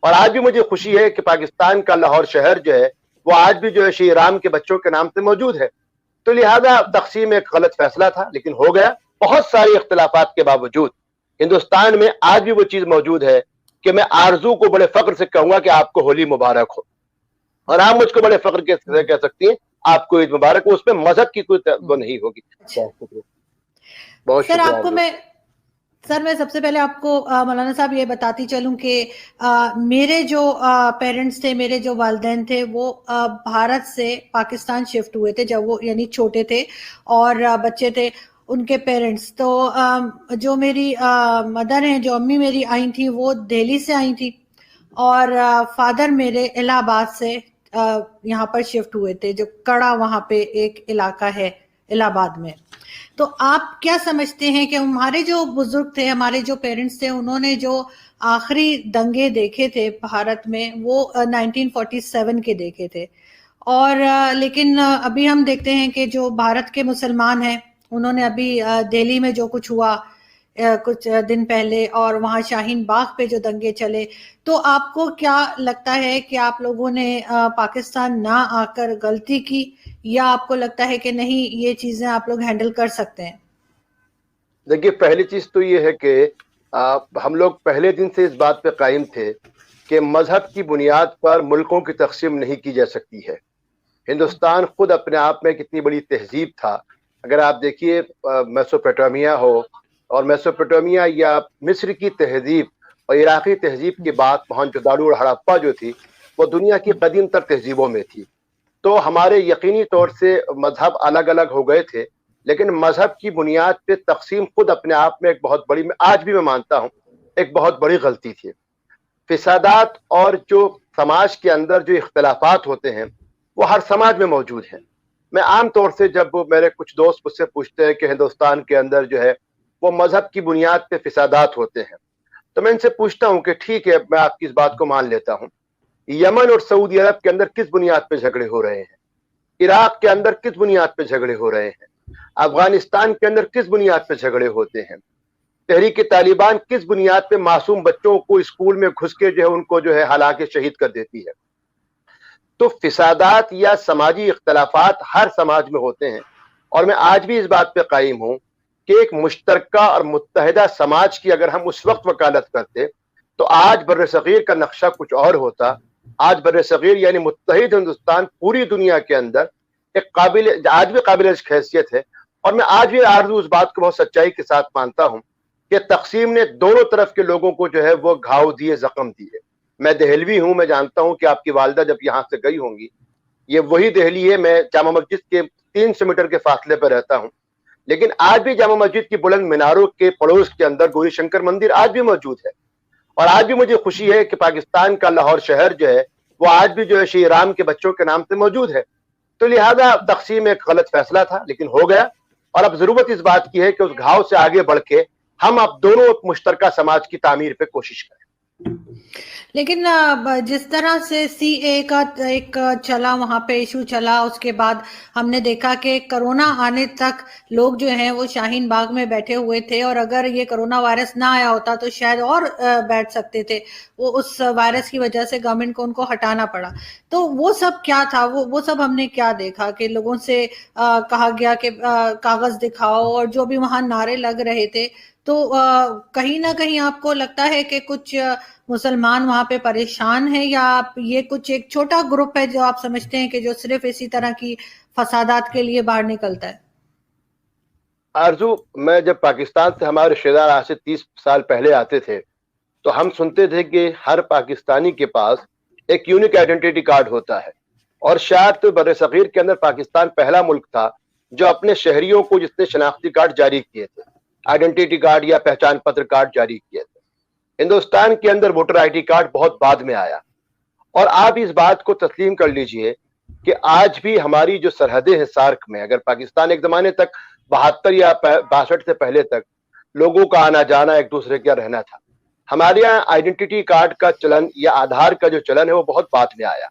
اور آج بھی مجھے خوشی ہے کہ پاکستان کا لاہور شہر جو ہے وہ آج بھی جو ہے شری رام کے بچوں کے نام سے موجود ہے. تو لہذا تقسیم ایک غلط فیصلہ تھا لیکن ہو گیا. بہت سارے اختلافات کے باوجود ہندوستان میں آج بھی وہ چیز موجود ہے کہ میں آرزو کو بڑے فخر سے کہوں گا کہ آپ کو ہولی مبارک ہو, اور آپ مجھ کو بڑے فخر کے کہہ سکتی ہیں آپ کو عید مبارک ہو. اس میں مذہب کی کوئی وہ نہیں ہوگی. بہت سر شکریہ. آپ کو میں سب سے پہلے آپ کو مولانا صاحب یہ بتاتی چلوں کہ میرے جو پیرنٹس تھے, میرے جو والدین تھے, وہ بھارت سے پاکستان شفٹ ہوئے تھے جب وہ یعنی چھوٹے تھے اور بچے تھے ان کے پیرنٹس. تو جو میری مدر ہیں, جو امی میری آئی تھیں, وہ دہلی سے آئی تھیں اور فادر میرے الہ آباد سے یہاں پر شفٹ ہوئے تھے, جو کڑا وہاں پہ ایک علاقہ ہے الہ آباد میں. تو آپ کیا سمجھتے ہیں کہ ہمارے جو بزرگ تھے, ہمارے جو پیرنٹس تھے, انہوں نے جو آخری دنگے دیکھے تھے بھارت میں وہ 1947 کے دیکھے تھے, اور لیکن ابھی ہم دیکھتے ہیں کہ جو بھارت کے مسلمان ہیں انہوں نے ابھی دہلی میں جو کچھ ہوا کچھ دن پہلے, اور وہاں شاہین باغ پہ جو دنگے چلے, تو آپ کو کیا لگتا ہے کہ آپ لوگوں نے پاکستان نہ آ کر غلطی کی, یا آپ کو لگتا ہے کہ نہیں یہ چیزیں آپ لوگ ہینڈل کر سکتے ہیں؟ دیکھیے, پہلی چیز تو یہ ہے کہ ہم لوگ پہلے دن سے اس بات پہ قائم تھے کہ مذہب کی بنیاد پر ملکوں کی تقسیم نہیں کی جا سکتی ہے. ہندوستان خود اپنے آپ میں کتنی بڑی تہذیب تھا. اگر آپ دیکھیے میسوپوٹیمیا ہو, اور میسوپوٹیمیا یا مصر کی تہذیب اور عراقی تہذیب کی بات موہنجودڑو اور ہڑپا جو تھی وہ دنیا کی قدیم تر تہذیبوں میں تھی. تو ہمارے یقینی طور سے مذہب الگ الگ ہو گئے تھے, لیکن مذہب کی بنیاد پہ تقسیم خود اپنے آپ میں ایک بہت بڑی, آج بھی میں مانتا ہوں ایک بہت بڑی غلطی تھی. فسادات اور جو سماج کے اندر جو اختلافات ہوتے ہیں وہ ہر سماج میں موجود ہیں. میں عام طور سے جب میرے کچھ دوست مجھ سے پوچھتے ہیں کہ ہندوستان کے اندر جو ہے وہ مذہب کی بنیاد پہ فسادات ہوتے ہیں, تو میں ان سے پوچھتا ہوں کہ ٹھیک ہے, میں آپ کی اس بات کو مان لیتا ہوں, یمن اور سعودی عرب کے اندر کس بنیاد پہ جھگڑے ہو رہے ہیں, عراق کے اندر کس بنیاد پہ جھگڑے ہو رہے ہیں, افغانستان کے اندر کس بنیاد پہ جھگڑے ہوتے ہیں, تحریک طالبان کس بنیاد پہ معصوم بچوں کو اسکول میں گھس کے جو ہے ان کو جو ہے ہلاک شہید کر دیتی ہے. تو فسادات یا سماجی اختلافات ہر سماج میں ہوتے ہیں, اور میں آج بھی اس بات پہ قائم ہوں کہ ایک مشترکہ اور متحدہ سماج کی اگر ہم اس وقت وکالت کرتے تو آج بر صغیر کا نقشہ کچھ اور ہوتا. آج بر صغیر یعنی متحد ہندوستان پوری دنیا کے اندر ایک آج بھی قابل حیثیت ہے. اور میں آج بھی آرزو اس بات کو بہت سچائی کے ساتھ مانتا ہوں کہ تقسیم نے دونوں طرف کے لوگوں کو جو ہے وہ گھاؤ دیے, زخم دیے. میں دہلوی ہوں, میں جانتا ہوں کہ آپ کی والدہ جب یہاں سے گئی ہوں گی, یہ وہی دہلی ہے, میں جامع مسجد کے 300 میٹر کے فاصلے پر رہتا ہوں, لیکن آج بھی جامع مسجد کی بلند میناروں کے پڑوس کے اندر گوری شنکر مندر آج بھی موجود ہے. اور آج بھی مجھے خوشی ہے کہ پاکستان کا لاہور شہر جو ہے وہ آج بھی جو ہے شری رام کے بچوں کے نام سے موجود ہے. تو لہذا تقسیم ایک غلط فیصلہ تھا لیکن ہو گیا, اور اب ضرورت اس بات کی ہے کہ اس گھاؤ سے آگے بڑھ کے ہم اب دونوں مشترکہ سماج کی تعمیر پہ کوشش کریں. لیکن جس طرح سے سی اے کا ایک چلا, وہاں پہ ایشو چلا, اس کے بعد ہم نے دیکھا کہ کرونا آنے تک لوگ جو ہیں وہ شاہین باغ میں بیٹھے ہوئے تھے, اور اگر یہ کرونا وائرس نہ آیا ہوتا تو شاید اور بیٹھ سکتے تھے. وہ اس وائرس کی وجہ سے گورنمنٹ کو ان کو ہٹانا پڑا. تو وہ سب کیا تھا, وہ سب ہم نے کیا دیکھا کہ لوگوں سے کہا گیا کہ کاغذ دکھاؤ, اور جو بھی وہاں نعرے لگ رہے تھے. تو کہیں نہ کہیں آپ کو لگتا ہے کہ کچھ مسلمان وہاں پہ پریشان ہیں, یا یہ کچھ ایک چھوٹا گروپ ہے جو آپ سمجھتے ہیں کہ جو صرف اسی طرح کی فسادات کے لیے باہر نکلتا ہے؟ آرزو, میں جب پاکستان سے ہمارے رشتہ دار آج سے 30 سال پہلے آتے تھے تو ہم سنتے تھے کہ ہر پاکستانی کے پاس ایک یونیک آئیڈینٹی کارڈ ہوتا ہے, اور شاید تو بر صغیر کے اندر پاکستان پہلا ملک تھا جو اپنے شہریوں کو جس نے شناختی کارڈ جاری کیے تھے, آئیڈینٹی کارڈ یا پہچان پتر کارڈ جاری کیے تھے. ہندوستان کے اندر ووٹر آئی ڈی کارڈ بہت بعد میں آیا, اور آپ اس بات کو تسلیم کر لیجئے کہ آج بھی ہماری جو سرحدیں ہیں سارک میں, اگر پاکستان ایک زمانے تک 72 یا 62 سے پہلے تک لوگوں کا آنا جانا ایک دوسرے کا رہنا تھا, ہمارے یہاں آئیڈینٹی کارڈ کا چلن یا آدھار کا جو چلن ہے وہ بہت بعد میں آیا,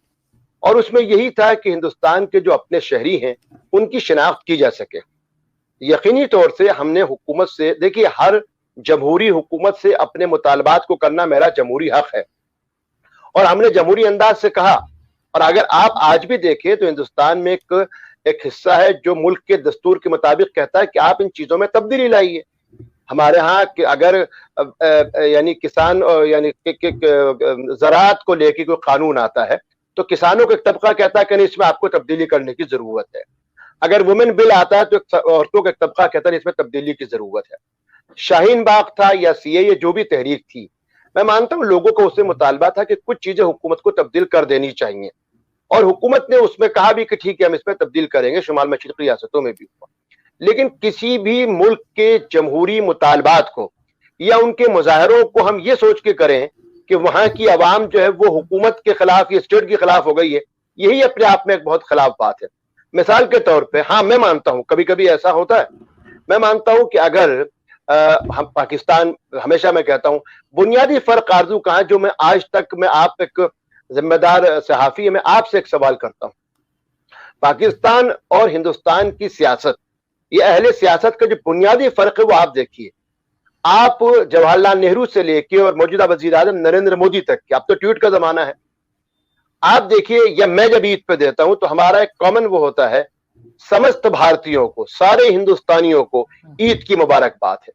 اور اس میں یہی تھا کہ ہندوستان کے جو اپنے شہری ہیں ان کی شناخت کی جا سکے. یقینی طور سے ہم نے حکومت سے, دیکھیے ہر جمہوری حکومت سے اپنے مطالبات کو کرنا میرا جمہوری حق ہے, اور ہم نے جمہوری انداز سے کہا. اور اگر آپ آج بھی دیکھیں تو ہندوستان میں ایک حصہ ہے جو ملک کے دستور کے مطابق کہتا ہے کہ آپ ان چیزوں میں تبدیلی لائیے. ہمارے ہاں کہ اگر یعنی کسان یعنی زراعت کو لے کے کوئی قانون آتا ہے تو کسانوں کا ایک طبقہ کہتا ہے کہ نہیں اس میں آپ کو تبدیلی کرنے کی ضرورت ہے. اگر وومن بل آتا ہے تو عورتوں کا ایک طبقہ کہتا ہے اس میں تبدیلی کی ضرورت ہے. شاہین باغ تھا یا سی اے اے جو بھی تحریک تھی, میں مانتا ہوں لوگوں کو اس سے مطالبہ تھا کہ کچھ چیزیں حکومت کو تبدیل کر دینی چاہیے, اور حکومت نے اس میں کہا بھی کہ ٹھیک ہے ہم اس میں تبدیل کریں گے. شمال مشرقی ریاستوں میں بھی ہوا. لیکن کسی بھی ملک کے جمہوری مطالبات کو یا ان کے مظاہروں کو ہم یہ سوچ کے کریں کہ وہاں کی عوام جو ہے وہ حکومت کے خلاف یا اسٹیٹ کے خلاف ہو گئی ہے, یہی اپنے آپ میں ایک بہت خلاف بات ہے. مثال کے طور پہ ہاں میں مانتا ہوں کبھی کبھی ایسا ہوتا ہے, میں مانتا ہوں کہ اگر ہم پاکستان, ہمیشہ میں کہتا ہوں بنیادی فرق آرزو کہاں جو میں آج تک میں آپ ایک ذمہ دار صحافی ہے, میں آپ سے ایک سوال کرتا ہوں. پاکستان اور ہندوستان کی سیاست, یہ اہل سیاست کا جو بنیادی فرق ہے وہ آپ دیکھیے. آپ جواہر لال نہرو سے لے کے اور موجودہ وزیر اعظم نریندر مودی تک, اب تو ٹویٹ کا زمانہ ہے, آپ دیکھیے یا میں جب عید پہ دیتا ہوں تو ہمارا ایک کامن وہ ہوتا ہے, سمست بھارتیوں کو, سارے ہندوستانیوں کو عید کی مبارکباد ہے.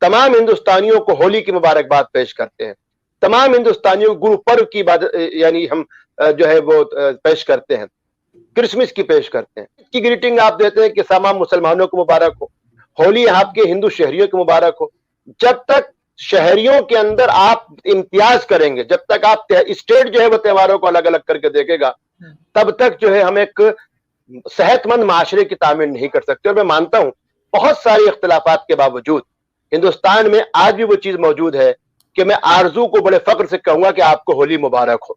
تمام ہندوستانیوں کو ہولی کی مبارکباد پیش کرتے ہیں. تمام ہندوستانیوں کو گرو پرو کی یعنی ہم جو ہے وہ پیش کرتے ہیں, کرسمس کی پیش کرتے ہیں, کی گریٹنگ آپ دیتے ہیں کہ تمام مسلمانوں کو مبارک ہو. ہولی آپ کے ہندو شہریوں کو مبارک ہو. جب تک شہریوں کے اندر آپ امتیاز کریں گے, جب تک آپ اسٹیٹ جو ہے وہ تہواروں کو الگ الگ کر کے دیکھے گا, تب تک جو ہے ہم ایک صحت مند معاشرے کی تعمیر نہیں کر سکتے. اور میں مانتا ہوں بہت ساری اختلافات کے باوجود ہندوستان میں آج بھی وہ چیز موجود ہے کہ میں آرزو کو بڑے فخر سے کہوں گا کہ آپ کو ہولی مبارک ہو,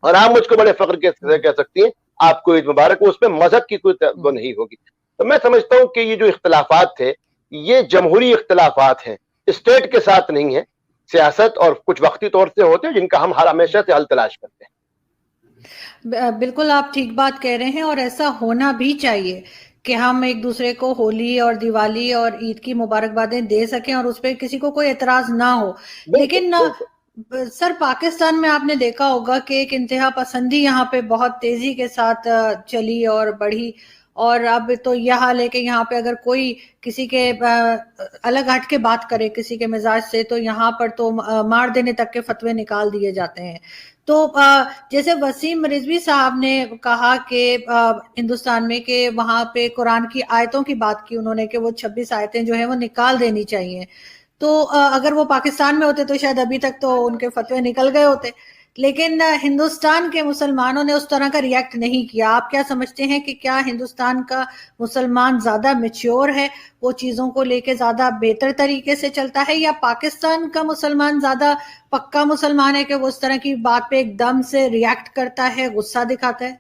اور آپ مجھ کو بڑے فخر سے کہہ سکتی ہیں آپ کو عید مبارک ہو. اس میں مذہب کی کوئی وہ نہیں ہوگی. تو میں سمجھتا ہوں کہ یہ جو اختلافات تھے یہ جمہوری اختلافات ہیں, اسٹیٹ کے ساتھ نہیں ہے. سیاست اور کچھ وقتی طور سے ہوتے ہیں جن کا ہم ہر ہمیشہ سے حل تلاش کرتے ہیں. بالکل آپ ٹھیک بات کہہ رہے ہیں, اور ایسا ہونا بھی چاہیے کہ ہم ایک دوسرے کو ہولی اور دیوالی اور عید کی مبارکبادیں دے سکیں اور اس پہ کسی کو کوئی اعتراض نہ ہو. لیکن سر پاکستان میں آپ نے دیکھا ہوگا کہ ایک انتہا پسندی یہاں پہ بہت تیزی کے ساتھ چلی اور بڑھی, اور اب تو یہ حال ہے کہ یہاں پہ اگر کوئی کسی کے الگ ہٹ کے بات کرے کسی کے مزاج سے تو یہاں پر تو مار دینے تک کے فتوے نکال دیے جاتے ہیں. تو جیسے وسیم رضوی صاحب نے کہا کہ ہندوستان میں کہ وہاں پہ قرآن کی آیتوں کی بات کی انہوں نے کہ وہ 26 آیتیں جو ہیں وہ نکال دینی چاہیے. تو اگر وہ پاکستان میں ہوتے تو شاید ابھی تک تو ان کے فتوے نکل گئے ہوتے, لیکن ہندوستان کے مسلمانوں نے اس طرح کا ریاکٹ نہیں کیا. آپ کیا سمجھتے ہیں کہ کیا ہندوستان کا مسلمان زیادہ میچور ہے, وہ چیزوں کو لے کے زیادہ بہتر طریقے سے چلتا ہے, یا پاکستان کا مسلمان زیادہ پکا مسلمان ہے کہ وہ اس طرح کی بات پہ ایک دم سے ریاکٹ کرتا ہے, غصہ دکھاتا ہے؟